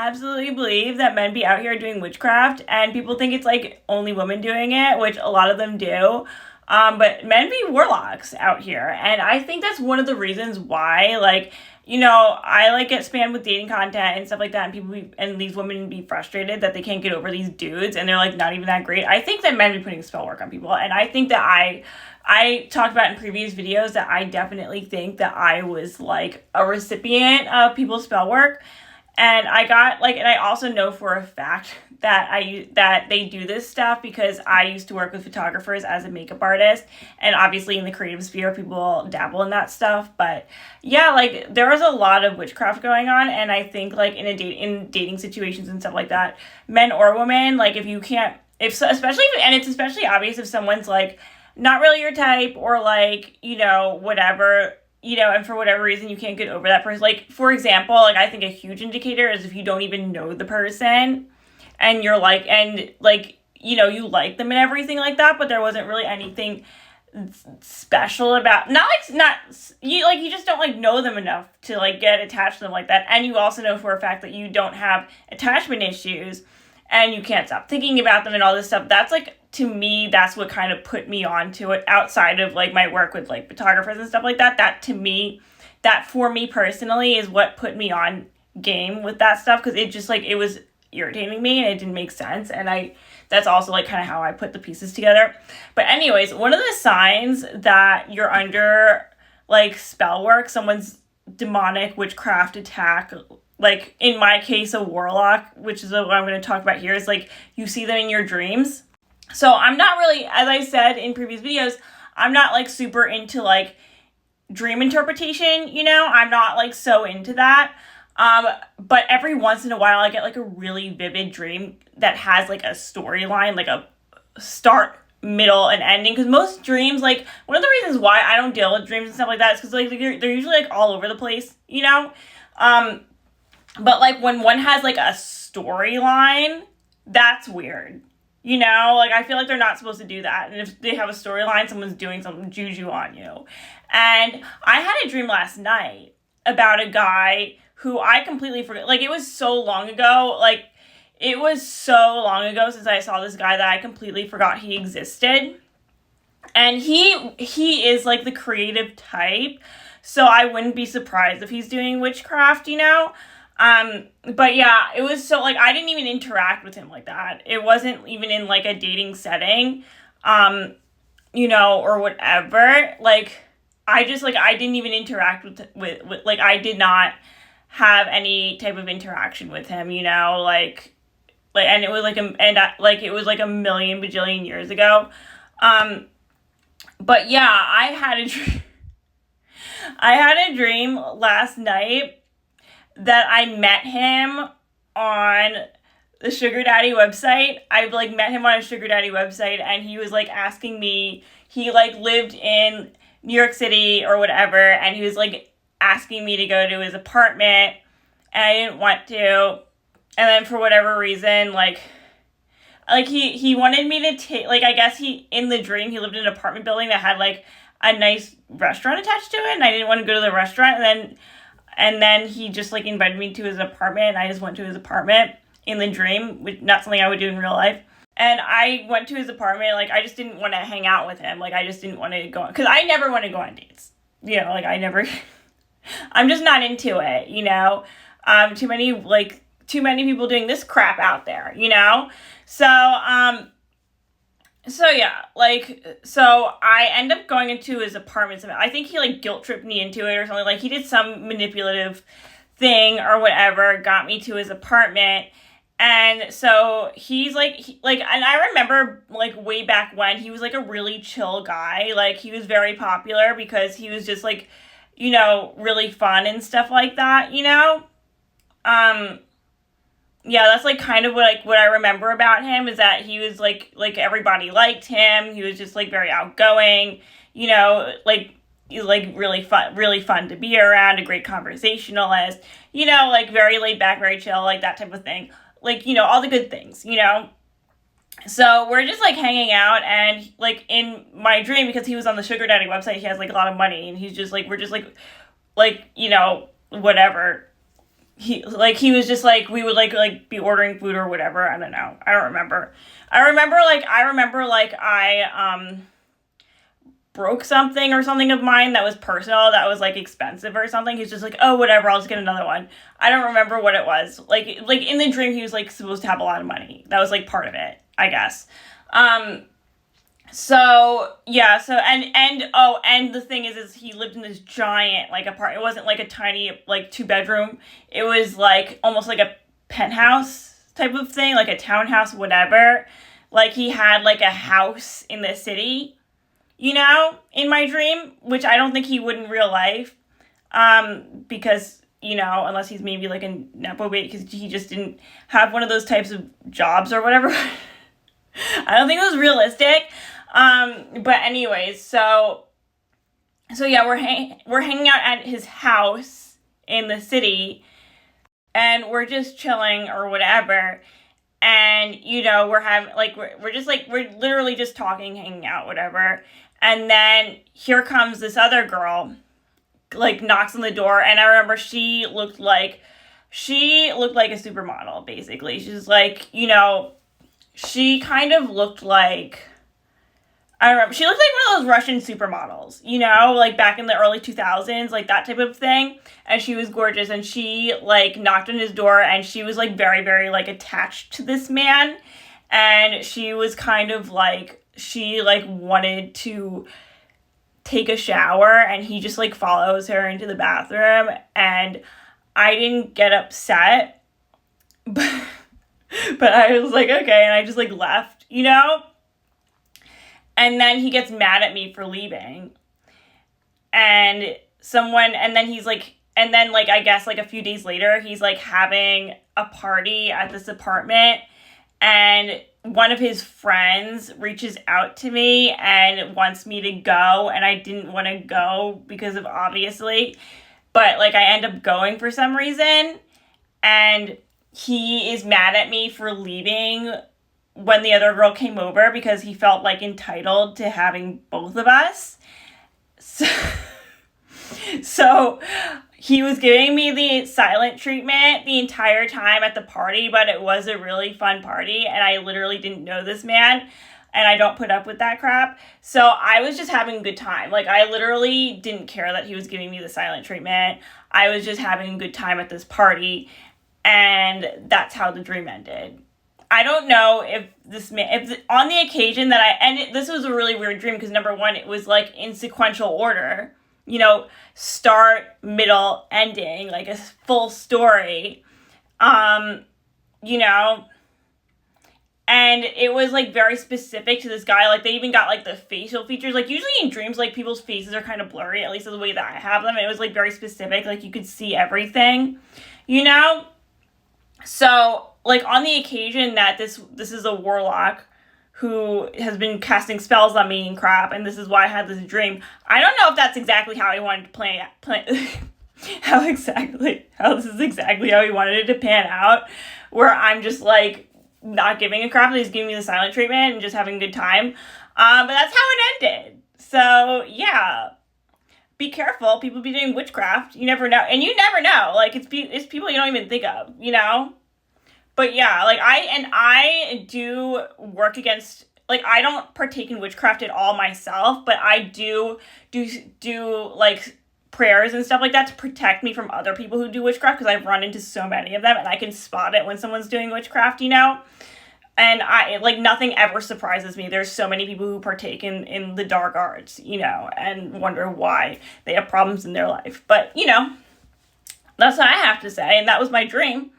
absolutely believe that men be out here doing witchcraft, and people think it's like only women doing it, which a lot of them do. But men be warlocks out here, and I think that's one of the reasons why, like, I like get spammed with dating content and stuff like that, and and these women be frustrated that they can't get over these dudes, and they're like not even that great. I think that men be putting spell work on people, and I think that I talked about in previous videos that I definitely think that I was like a recipient of people's spell work. And I also know for a fact that they do this stuff because I used to work with photographers as a makeup artist, and obviously in the creative sphere, people dabble in that stuff. But yeah, like there was a lot of witchcraft going on, and I think like in dating situations and stuff like that, men or women, like it's especially obvious if someone's like not really your type, or like whatever. And for whatever reason, you can't get over that person. Like, for example, like, I think a huge indicator is if you don't even know the person and you like them and everything like that, but there wasn't really anything special about, you just don't, like, know them enough to, like, get attached to them like that. And you also know for a fact that you don't have attachment issues and you can't stop thinking about them and all this stuff. That's, like, to me, that's what kind of put me onto it outside of, like, my work with, like, photographers and stuff like that. That for me personally is what put me on game with that stuff, because it just, like, it was irritating me and it didn't make sense. And that's also, like, kind of how I put the pieces together. But anyways, one of the signs that you're under, like, spell work, someone's demonic witchcraft attack, like, in my case, a warlock, which is what I'm going to talk about here, is, like, you see them in your dreams. So I'm not really, as I said in previous videos, I'm not, like, super into, like, dream interpretation, I'm not, like, so into that. But every once in a while, I get, like, a really vivid dream that has, like, a storyline, like, a start, middle, and ending. Because most dreams, like, one of the reasons why I don't deal with dreams and stuff like that is because, like, they're usually, like, all over the place, But, like, when one has, like, a storyline, that's weird. Like, I feel like they're not supposed to do that. And if they have a storyline, someone's doing some juju on you. And I had a dream last night about a guy who I completely forgot. Like, it was so long ago. Like, it was so long ago since I saw this guy that I completely forgot he existed. And he is, like, the creative type. So I wouldn't be surprised if he's doing witchcraft, But yeah, it was so, like, I didn't even interact with him like that. It wasn't even in, like, a dating setting, or whatever. Like, I just, like, I didn't even interact with like, I did not have any type of interaction with him, and it was, like, it was, like, a million bajillion years ago. But yeah, I had a dream last night that I met him on the sugar daddy website. I, like, met him on a sugar daddy website, and he was, like, asking me, he, like, lived in New York City or whatever, and he was, like, asking me to go to his apartment, and I didn't want to. And then for whatever reason, like he wanted me to take, like, I guess in the dream, he lived in an apartment building that had, like, a nice restaurant attached to it, and I didn't want to go to the restaurant. And then he just, like, invited me to his apartment, and I just went to his apartment in the dream, which not something I would do in real life. And I went to his apartment, like, I just didn't want to hang out with him. Like, I just didn't want to go on, because I never want to go on dates. Like, I'm just not into it, too many people doing this crap out there, So yeah, like, so I end up going into his apartment. I think he, like, guilt tripped me into it or something. Like, he did some manipulative thing or whatever, got me to his apartment. And so he's like, and I remember, like, way back when he was, like, a really chill guy. Like, he was very popular because he was just, like, really fun and stuff like that, Yeah, that's, like, kind of what I remember about him, is that he was, like everybody liked him. He was just, like, very outgoing, like, he's, like, really fun to be around, a great conversationalist, like, very laid back, very chill, like, that type of thing. Like, all the good things, So we're just, like, hanging out, and, like, in my dream, because he was on the sugar daddy website, he has, like, a lot of money, and he's just, like, we're just, like, whatever, he was just like, we would be ordering food or whatever. I don't know. I don't remember. I remember I broke something or something of mine that was personal, that was like expensive or something. He's just like, oh, whatever, I'll just get another one. I don't remember what it was. Like in the dream, he was like supposed to have a lot of money. That was like part of it, I guess. So yeah, and the thing is he lived in this giant like apartment. It wasn't like a tiny like 2-bedroom. It was like almost like a penthouse type of thing, like a townhouse, whatever. Like he had like a house in the city, in my dream, which I don't think he would in real life. Because, unless he's maybe like a Nepo baby, because he just didn't have one of those types of jobs or whatever. I don't think it was realistic. But anyways, so yeah, we're hanging out at his house in the city, and we're just chilling or whatever. And, we're having, like, we're literally just talking, hanging out, whatever. And then here comes this other girl, like, knocks on the door. And I remember she looked like a supermodel, basically. She's like, she kind of looked like, I don't remember, she looked like one of those Russian supermodels, like back in the early 2000s, like that type of thing. And she was gorgeous, and she like knocked on his door, and she was like very, very like attached to this man. And she was kind of like, she like wanted to take a shower, and he just like follows her into the bathroom. And I didn't get upset, but I was like, okay. And I just like left, And then he gets mad at me for leaving. And then he's like, I guess like a few days later, he's like having a party at this apartment, and one of his friends reaches out to me and wants me to go, and I didn't want to go because of obviously, but like I end up going for some reason, and he is mad at me for leaving when the other girl came over because he felt like entitled to having both of us. So he was giving me the silent treatment the entire time at the party, but it was a really fun party, and I literally didn't know this man, and I don't put up with that crap. So I was just having a good time. Like, I literally didn't care that he was giving me the silent treatment. I was just having a good time at this party, and that's how the dream ended. I don't know if on the occasion that this was a really weird dream because number one, it was like in sequential order, start, middle, ending, like a full story, and it was like very specific to this guy. Like they even got like the facial features. Like usually in dreams, like people's faces are kind of blurry, at least the way that I have them. It was like very specific. Like you could see everything, So like on the occasion that this is a warlock who has been casting spells on me and crap, and this is why I had this dream. I don't know if that's exactly how he wanted to play how this is exactly how he wanted it to pan out, where I'm just like not giving a crap that he's giving me the silent treatment and just having a good time. But that's how it ended. So yeah. Be careful. People be doing witchcraft. You never know. And you never know. Like it's people you don't even think of, But yeah, like I do work against, like I don't partake in witchcraft at all myself, but I do like prayers and stuff like that to protect me from other people who do witchcraft, because I've run into so many of them and I can spot it when someone's doing witchcraft, And I like nothing ever surprises me. There's so many people who partake in the dark arts, and wonder why they have problems in their life. But, that's what I have to say, and that was my dream.